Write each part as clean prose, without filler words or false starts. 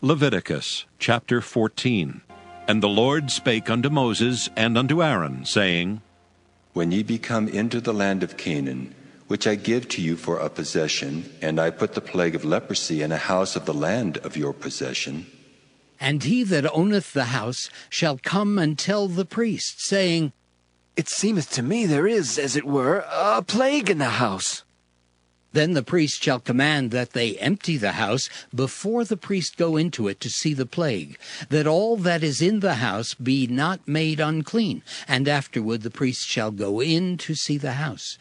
Leviticus chapter 14. And the Lord spake unto Moses and unto Aaron, saying, When ye be come into the land of Canaan, which I give to you for a possession, and I put the plague of leprosy in a house of the land of your possession, and he that owneth the house shall come and tell the priest, saying, It seemeth to me there is, as it were, a plague in the house. Then the priest shall command that they empty the house before the priest go into it to see the plague, that all that is in the house be not made unclean. And afterward the priest shall go in to see the house.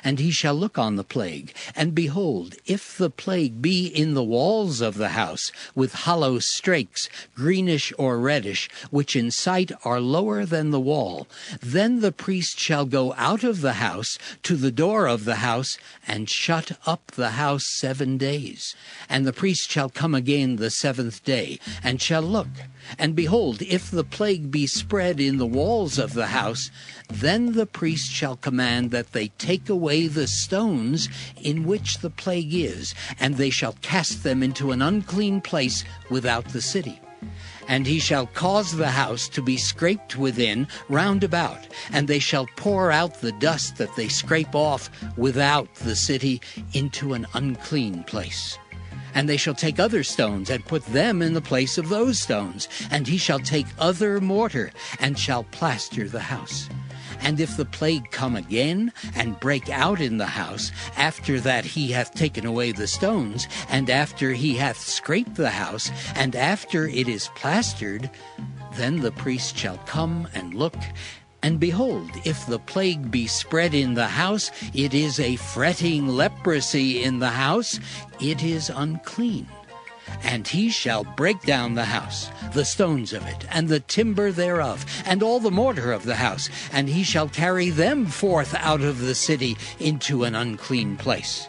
And he shall look on the plague, and behold, if the plague be in the walls of the house, with hollow strakes, greenish or reddish, which in sight are lower than the wall, then the priest shall go out of the house to the door of the house, and shut up the house 7 days. And the priest shall come again the 7th day, and shall look. And behold, if the plague be spread in the walls of the house, then the priest shall command that they take away the stones in which the plague is, and they shall cast them into an unclean place without the city. And he shall cause the house to be scraped within round about, and they shall pour out the dust that they scrape off without the city into an unclean place. And they shall take other stones, and put them in the place of those stones. And he shall take other mortar, and shall plaster the house. And if the plague come again, and break out in the house, after that he hath taken away the stones, and after he hath scraped the house, and after it is plastered, then the priest shall come and look. And behold, if the plague be spread in the house, it is a fretting leprosy in the house, it is unclean. And he shall break down the house, the stones of it, and the timber thereof, and all the mortar of the house, and he shall carry them forth out of the city into an unclean place.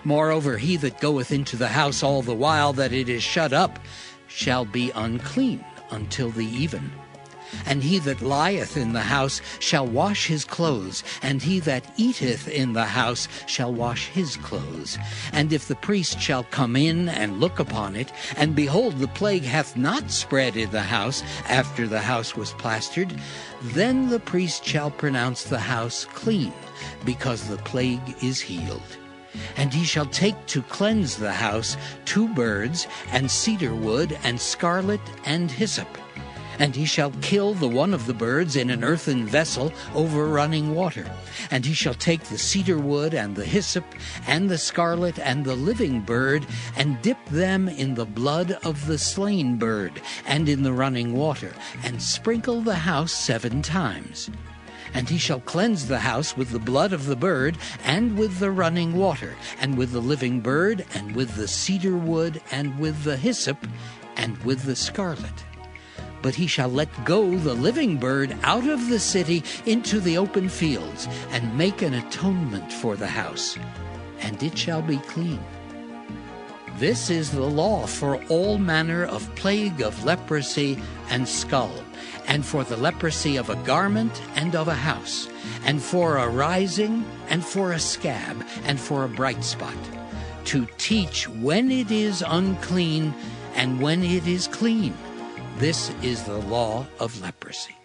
Moreover, he that goeth into the house all the while that it is shut up shall be unclean until the even. And he that lieth in the house shall wash his clothes, and he that eateth in the house shall wash his clothes. And if the priest shall come in and look upon it, and behold, the plague hath not spread in the house after the house was plastered, then the priest shall pronounce the house clean, because the plague is healed. And he shall take to cleanse the house 2 birds, and cedar wood, and scarlet, and hyssop. And he shall kill the one of the birds in an earthen vessel over running water. And he shall take the cedar wood, and the hyssop, and the scarlet, and the living bird, and dip them in the blood of the slain bird, and in the running water, and sprinkle the house 7 times. And he shall cleanse the house with the blood of the bird, and with the running water, and with the living bird, and with the cedar wood, and with the hyssop, and with the scarlet. But he shall let go the living bird out of the city into the open fields, and make an atonement for the house, and it shall be clean. This is the law for all manner of plague of leprosy and scul, and for the leprosy of a garment and of a house, and for a rising, and for a scab, and for a bright spot, to teach when it is unclean and when it is clean. This is the law of leprosy.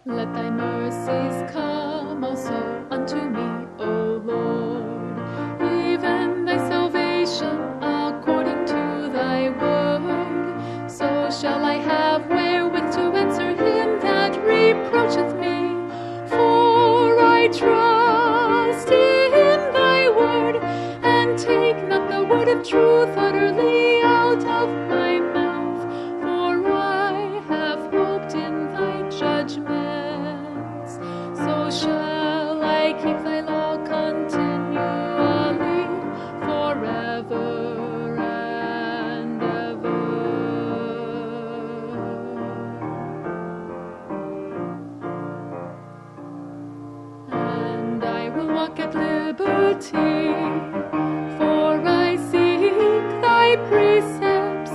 Let thy mercies come also unto me, O Lord, even thy salvation according to thy word. So shall I have wherewith to answer him that reproacheth me. For I trust in thy word, and take not the word of truth utterly out of my mouth. For I have hoped in thy judgments. So shall I keep thy law continually, forever and ever. And I will walk at liberty, for I seek thy precepts.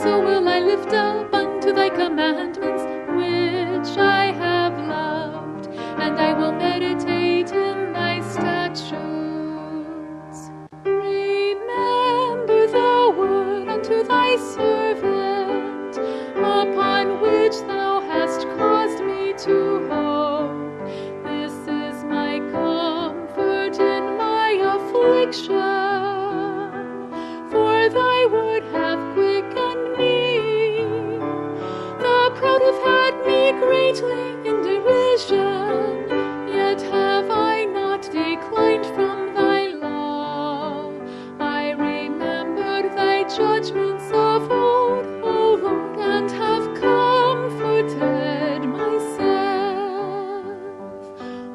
so will I lift up unto thy commandments, which I have loved, and I will meditate in thy statutes. Remember the word unto thy servant, upon which thou hast caused me to hope. This is my comfort in my affliction, for thy word hath quickened me. The proud have had me greatly in derision, yet have I not declined from thy law. I remembered thy judgments of old, O Lord, and have comforted myself.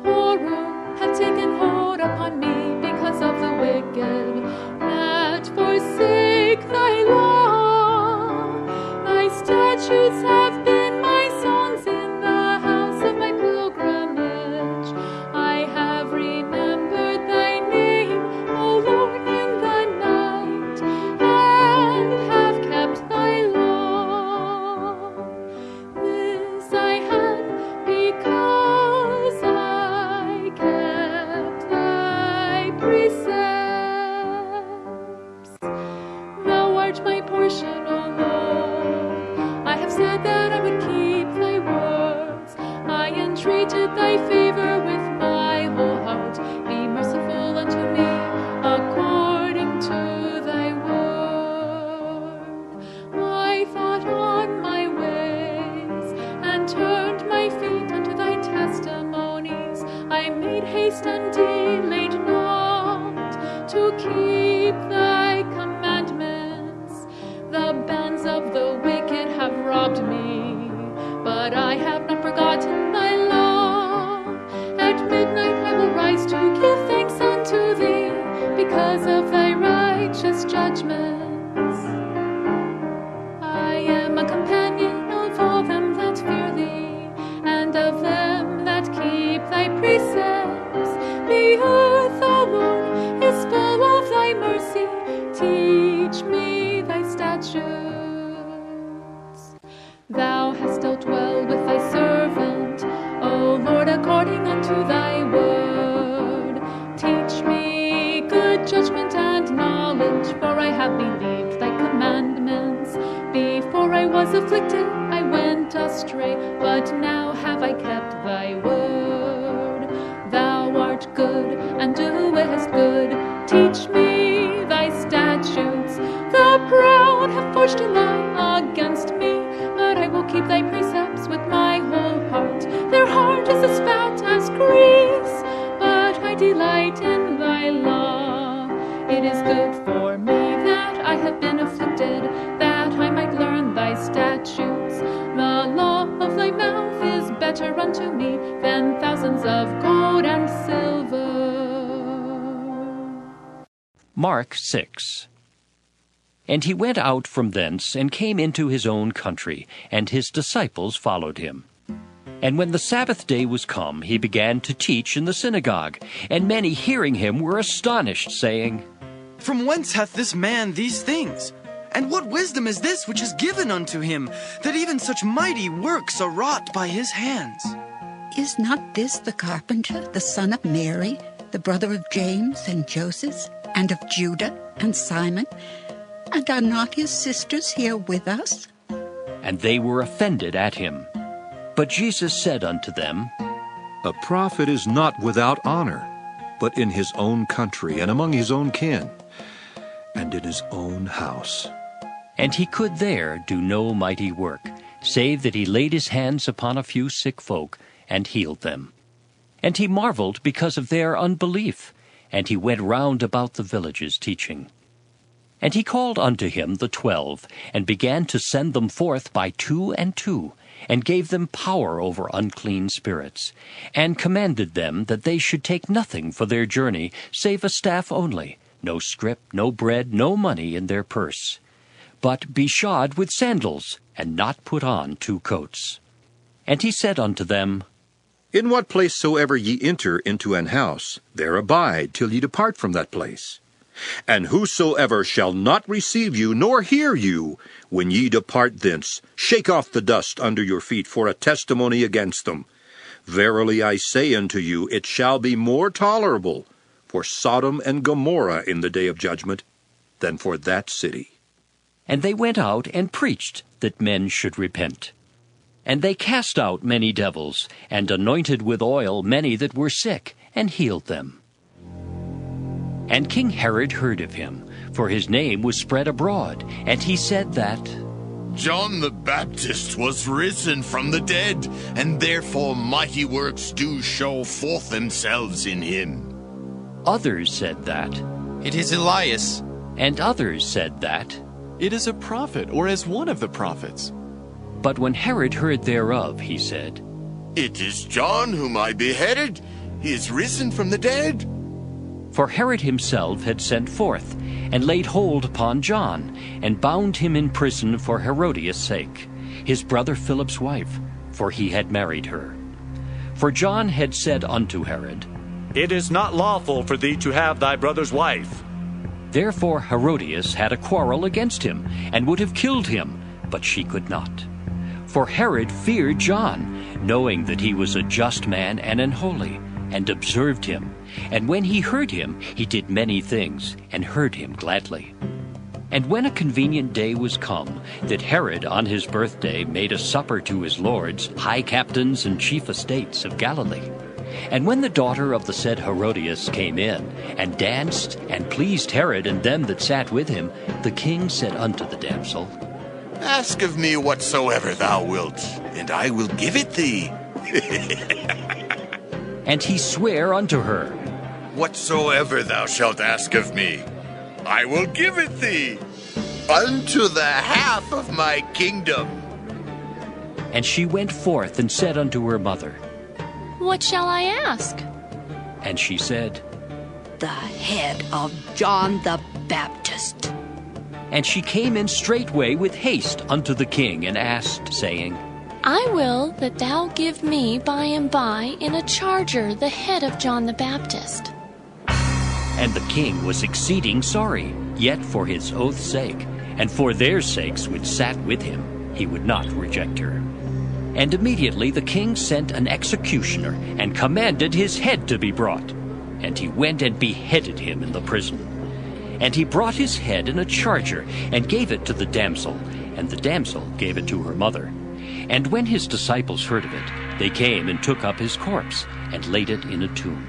Horror hath taken hold upon me because of the wicked that forsake thy law. Thy statutes have been my songs in the house of my pilgrimage. I have remembered thy name, O Lord, in the night, and have kept thy law. This I had because I kept thy precepts. Thou art my portion, O Lord. I have said that I would keep thy words. I entreated thy favor with my whole heart. Be merciful unto me according to thy word. I thought on my ways and turned my feet unto thy testimonies. I made haste and delayed not to keep thy commandments. The bands of the wicked have robbed me, but I have not forgotten thy law. At midnight I will rise to give thanks unto thee because of thy righteous judgments. I am a companion of all them that fear thee, and of them that keep thy precepts. The earth, O Lord, is full of thy mercy. Teach me thy statutes. Thou hast dealt well with thy servant, O Lord, according unto thy word. Teach me good judgment and knowledge, for I have believed thy commandments. Before I was afflicted, I went astray, but now have I kept thy word. Thou art good and doest good. Teach me thy statutes. The proud have forged a lie against me, but I will keep thy precepts with my whole heart. Their heart is as fat as grease, but I delight in thy law. It is good for me that I have been afflicted, that I might learn thy statutes. The law of thy mouth is better unto me than thousands of gold and silver. Mark 6. And he went out from thence, and came into his own country, and his disciples followed him. And when the Sabbath day was come, he began to teach in the synagogue. And many hearing him were astonished, saying, From whence hath this man these things? And what wisdom is this which is given unto him, that even such mighty works are wrought by his hands? Is not this the carpenter, the son of Mary, the brother of James and Joseph, and of Judah and Simon? And are not his sisters here with us? And they were offended at him. But Jesus said unto them, A prophet is not without honor, but in his own country, and among his own kin, and in his own house. And he could there do no mighty work, save that he laid his hands upon a few sick folk, and healed them. And he marveled because of their unbelief, and he went round about the villages teaching. And he called unto him the 12, and began to send them forth by 2 and 2, and gave them power over unclean spirits, and commanded them that they should take nothing for their journey, save a staff only, no scrip, no bread, no money in their purse, but be shod with sandals, and not put on 2 coats. And he said unto them, In what place soever ye enter into an house, there abide till ye depart from that place. And whosoever shall not receive you, nor hear you, when ye depart thence, shake off the dust under your feet for a testimony against them. Verily I say unto you, it shall be more tolerable for Sodom and Gomorrah in the day of judgment than for that city. And they went out and preached that men should repent. And they cast out many devils, and anointed with oil many that were sick, and healed them. And King Herod heard of him, for his name was spread abroad, and he said that John the Baptist was risen from the dead, and therefore mighty works do show forth themselves in him. Others said that, It is Elias. and others said that. It is a prophet, or as one of the prophets. But when Herod heard thereof, he said, It is John whom I beheaded. He is risen from the dead. For Herod himself had sent forth, and laid hold upon John, and bound him in prison for Herodias' sake, his brother Philip's wife, for he had married her. For John had said unto Herod, It is not lawful for thee to have thy brother's wife. Therefore Herodias had a quarrel against him, and would have killed him, but she could not. For Herod feared John, knowing that he was a just man and an holy, and observed him. And when he heard him, he did many things, and heard him gladly. And when a convenient day was come, that Herod on his birthday made a supper to his lords, high captains and chief estates of Galilee. And when the daughter of the said Herodias came in, and danced, and pleased Herod and them that sat with him, the king said unto the damsel, Ask of me whatsoever thou wilt, and I will give it thee. And he sware unto her, Whatsoever thou shalt ask of me, I will give it thee, unto the half of my kingdom. And she went forth and said unto her mother, What shall I ask? And she said, The head of John the Baptist. And she came in straightway with haste unto the king, and asked, saying, I will that thou give me by and by in a charger the head of John the Baptist. And the king was exceeding sorry, yet for his oath's sake, and for their sakes which sat with him, he would not reject her. And immediately the king sent an executioner, and commanded his head to be brought. And he went and beheaded him in the prison. And he brought his head in a charger, and gave it to the damsel, and the damsel gave it to her mother. And when his disciples heard of it, they came and took up his corpse, and laid it in a tomb.